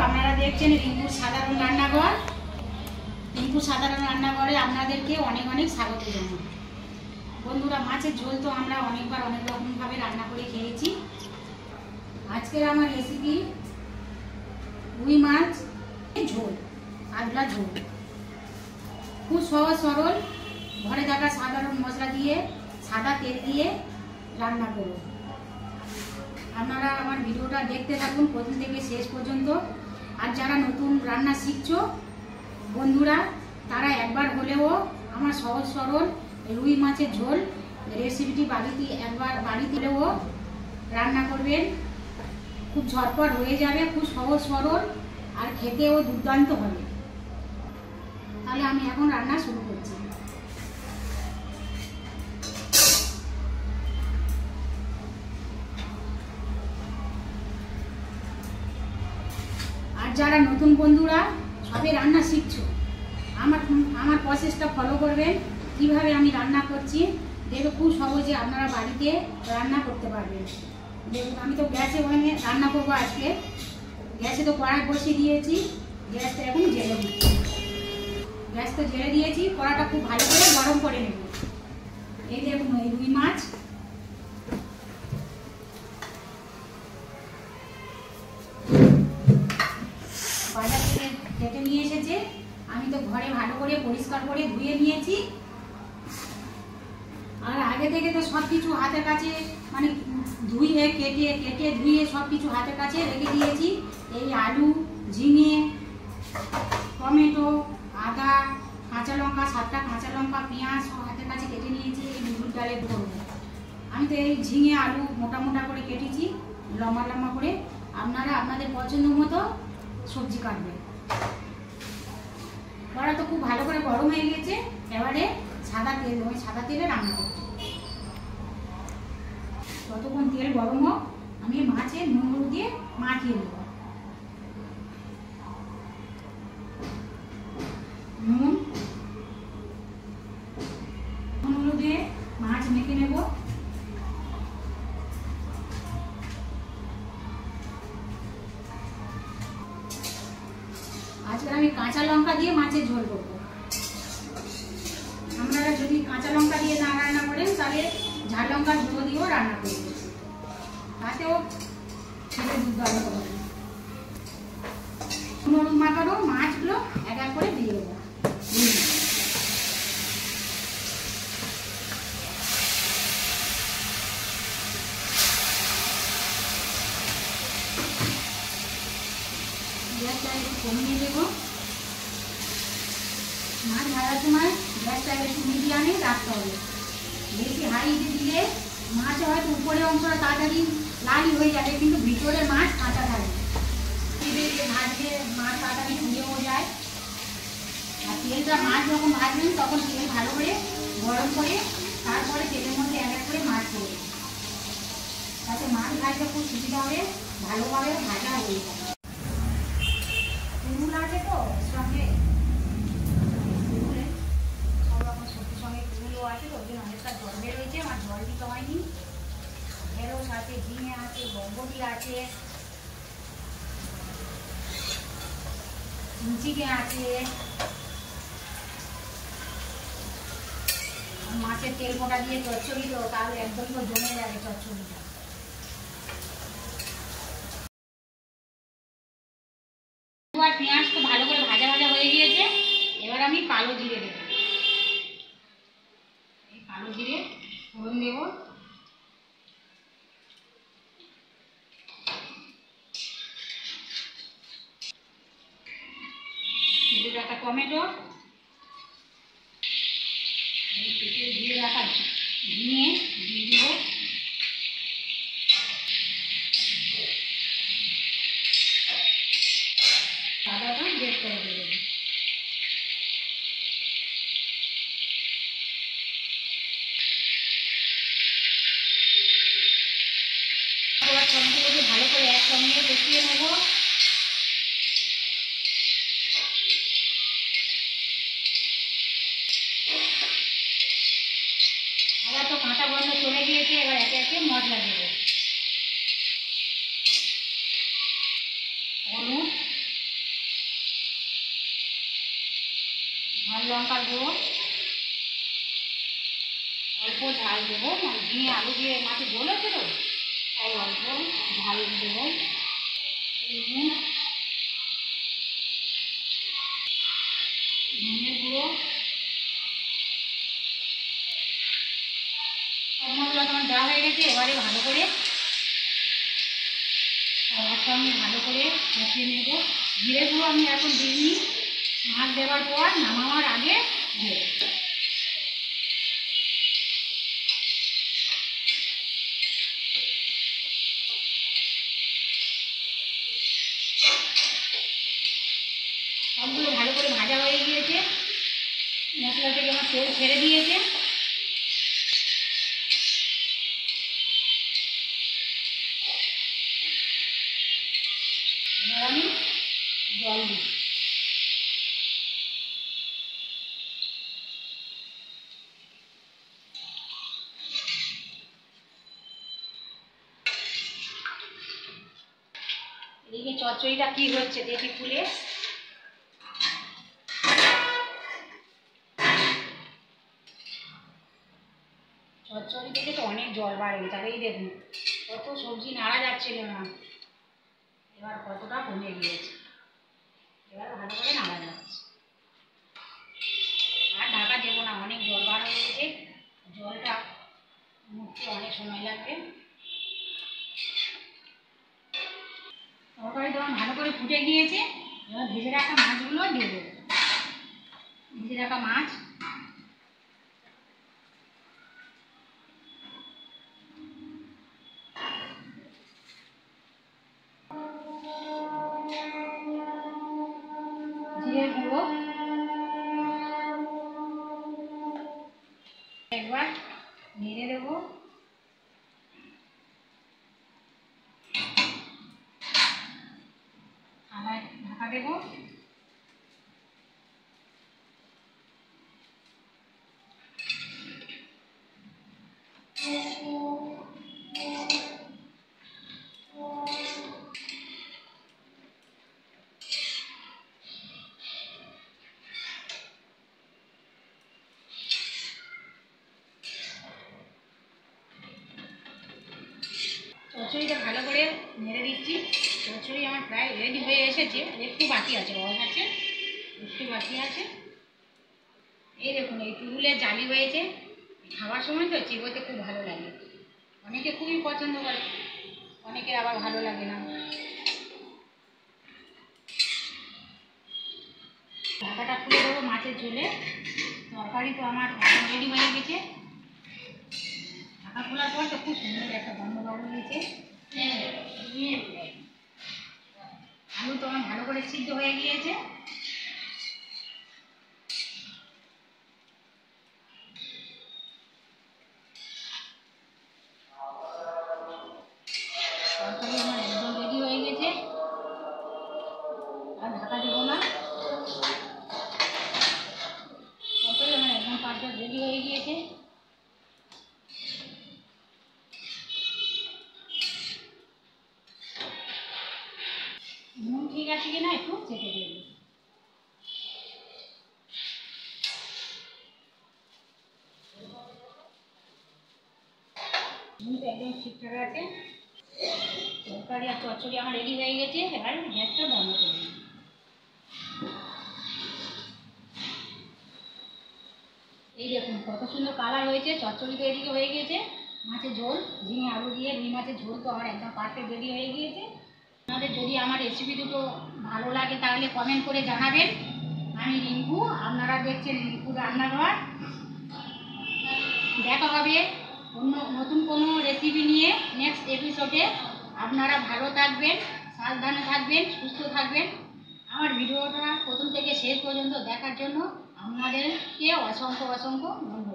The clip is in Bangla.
আপনারা দেখছেন রিঙ্কুর সাধারণ রান্নাঘর। রিঙ্কুর সাধারণ রান্নাঘরে আপনাদেরকে অনেক অনেক স্বাগত জানাই। বন্ধুরা, মাছের ঝোল তো আমরা অনেকবার অনেক রকমভাবে রান্না করে খেয়েছি। আজকের আমার রেসিপি রুই মাছ ঝোল, আদলা ঝোল। খুব সহজ সরল, ঘরে থাকা সাধারণ মশলা দিয়ে, সাদা তেল দিয়ে রান্না করব। আপনারা আমার ভিডিওটা দেখতে থাকুন প্রথম থেকে শেষ পর্যন্ত। আর যারা নতুন রান্না শিখছো বন্ধুরা, তারা একবার হলেও আমার সহজ সরল রুই মাছের ঝোল রেসিপিটি বাড়িতেও রান্না করবেন। খুব ঝটপট হয়ে যাবে, খুব সহজ সরল, আর খেতেও দুর্দান্ত হবে। তাহলে আমি এখন রান্না শুরু করছি। আর যারা নতুন বন্ধুরা সবে রান্না শিখছো, আমার প্রসেসটা ফলো করবেন। কিভাবে আমি রান্না করছি দেখে খুব সহজে আপনারা বাড়িতে রান্না করতে পারবেন। দেখুন, আমি তো গ্যাসে রান্না করবো আজকে। গ্যাসে তো কড়াই বসিয়ে দিয়েছি, গ্যাসটা এখন জেলে দিচ্ছি। গ্যাস তো জেলে দিয়েছি, কড়াটা খুব ভালো করে গরম করে নেব। এই দেখুন, এই রুই মাছ বাজার থেকে কেটে নিয়ে এসেছে। আমি তো ঘরে ভালো করে পরিষ্কার করে ধুয়ে নিয়েছি। আর আগে থেকে তো সব কিছু হাতের কাছে, মানে ধুয়ে কেটে ধুয়ে সব কিছু হাতের কাছে রেখে দিয়েছি। এই আলু, ঝিঙে, টমেটো, আদা, কাঁচা লঙ্কা, 7টা কাঁচা লঙ্কা, পেঁয়াজ সব হাতের কাছে কেটে নিয়েছি। এই মুসুর ডালে করবো। আমি তো এই ঝিঙে আলু মোটা মোটা করে কেটেছি, লম্বা লম্বা করে। আপনারা আপনাদের পছন্দ মতো সবজি কাটবেন। কড়া তো খুব ভালো করে গরম হয়ে গেছে। এবারে সাদা তেলে রান্না করছি। যতক্ষণ তেল গরম হোক, আমি মাছে নুন হলুদ দিয়ে মাখিয়ে নেব। নুন হলুদ দিয়ে মাছ মেখে নেব। আজকে আমি কাঁচা লঙ্কা দিয়ে মাছের ঝোল করবো। আপনারা যদি কাঁচা লঙ্কা দিয়ে না রান্না করেন, তাহলে ঝাল লঙ্কার গুঁড়ো দিয়েও রান্না করবেন, তাতেও খেতে দুর্দান্ত হবে। হলুদ মাখানো মাছগুলো এক এক করে দিয়ে দেবো। গ্যাসটা একটু কমিয়ে দেবো। মাছ ভাজার সময় গ্যাসটা একটু মিডিয়ামে রাখতে হবে। বেশি হাইতে দিলে মাছ হয়তো উপরের অংশটা তাড়াতাড়ি লালই হয়ে যাবে, কিন্তু ভিতরে মাছ কাঁচা থাকবে। ভাজলে মাছ তাড়াতাড়ি পুড়েও যায়। আর তেলটা মাছ যখন ভাজবেন তখন তেল ভালো করে গরম করে তারপরে তেলের মধ্যে এক এক করে মাছ দেবেন, তাতে মাছ ভাজতে খুব সুবিধা হবে, ভালোভাবে ভাজা হয়ে যাবে। কুমড়ো আছে তো সঙ্গে, সব রকম সবজির সঙ্গে কুমড়ো আছে তো, ওই জন্য অনেকটা জল বেরোয়েছে। আমার জল দিতে হয়নি। ঢেঁড়স আছে, ঝিঙে আছে, বরবটি আছে, চিচিঙ্গে আছে। মাছের তেল ফোটা দিয়ে চচ্চড়ি তো, তাহলে একদম তো জমে যাবে চচ্চড়িটা। পেঁয়াজ তো ভালো করে ভাজা ভাজা হয়ে গিয়েছে। এবার আমি কালো জিরে দেব। এই কালো জিরে ফোড়ন দেব। একটা টমেটো, কেটে দিয়ে রাখা ঝিঙে দিয়ে দেব। আদাটা বের করে দেবো। টমেটোগুলো ভালো করে একসঙ্গে কষিয়ে নেব। আদা তো কাঁচা গন্ধ চলে গিয়েছে। এবার একে একে মশলা দেবো। হলুদ, ঝাল লঙ্কার গুঁড়ো, অল্প ঝাল দেবো, ঝিঙে আলু দিয়ে মাছের ঝোল আছে তো তাই অল্প ঝাল দেবো। ধনের গুঁড়ো, সব মশলা তোমার দেওয়া হয়ে গেছে। এবারে ভালো করে সবার সঙ্গে ভালো করে কষিয়ে নেব। জিরে গুঁড়ো আমি এখন দিইনি, মাছ দেওয়ার পর নামাবার আগে দেব। সবগুলো ভালো করে ভাজা হয়ে গিয়েছে, মশলা থেকে আমার তেল ছেড়ে দিয়েছে। এবার আমি জল দিই। এদিকে চচ্চড়িটা কি হচ্ছে দেখি ফুলে। চচ্চড়ি থেকে তো অনেক জল বার হয়ে গেছে। আর এই দেখুন কত সবজি নাড়া যাচ্ছিল না, এবার কতটা কমে গিয়েছে। এবার ভালো করে নাড়া যাচ্ছে। আর ঢাকা দেবো না, অনেক জল বার হয়ে গেছে, জলটা মুখতে অনেক সময় লাগবে। তরকারি তখন ভালো করে ফুটে গিয়েছে। এবার ভেজে রাখা মাছগুলো দিয়ে দেবো। ভেজে রাখা মাছ, জিরে গুঁড়ো, একবার নেড়ে দেবো। আবার ঢাকা দেবো। চচ্চড়িটা ভালো করে নেড়ে দিচ্ছি। চচ্চড়ি আমার প্রায় রেডি হয়ে এসেছে, একটু বাকি আছে, বাবার কাছে একটু বাকি আছে। এই দেখুন এই টুগুলের জালি হয়েছে, খাওয়ার সময় তো চিবোতে খুব ভালো লাগে। অনেকে খুবই পছন্দ করে, অনেকের আবার ভালো লাগে না। ঢাকাটা খুলে দেবো মাছের ঝোলে। তরকারি তো আমার রেডি হয়ে গেছে। ঢাকা খোলার পর তো খুব সুন্দর একটা গন্ধ বার হয়েছে। আলু তো আমার ভালো করে সিদ্ধ হয়ে গিয়েছে। তরকারি আমার একদম রেডি হয়ে গেছে, আর ঢাকা দেবো না। তরকারি আমার একদম পারফেক্ট রেডি হয়ে গিয়েছে। নুন ঠিক আছে কিনা একটু চেখে দেবো। নুন তো একদম ঠিকঠাক আছে। তরকারি আর চচ্চড়ি আমার রেডি হয়ে গেছে। এবার গ্যাসটা বন্ধ করে দিই। এই দেখুন কত সুন্দর কালার হয়েছে। চচ্চড়ি তো এদিকে হয়ে গিয়েছে, মাছের ঝোল ঝিঙে আলু দিয়ে রুই মাছের ঝোল তো আমার একদম পারফেক্ট রেডি হয়ে গিয়েছে। আপনাদের যদি আমার রেসিপি দুটো ভালো লাগে তাহলে কমেন্ট করে জানাবেন। আমি রিঙ্কু, আপনারা দেখছেন রিঙ্কু রান্নাঘর। দেখা হবে অন্য নতুন কোনো রেসিপি নিয়ে নেক্সট এপিসোডে। আপনারা ভালো থাকবেন, সাবধানে থাকবেন, সুস্থ থাকবেন। আমার ভিডিওটা প্রথম থেকে শেষ পর্যন্ত দেখার জন্য আপনাদেরকে অসংখ্য অসংখ্য ধন্যবাদ।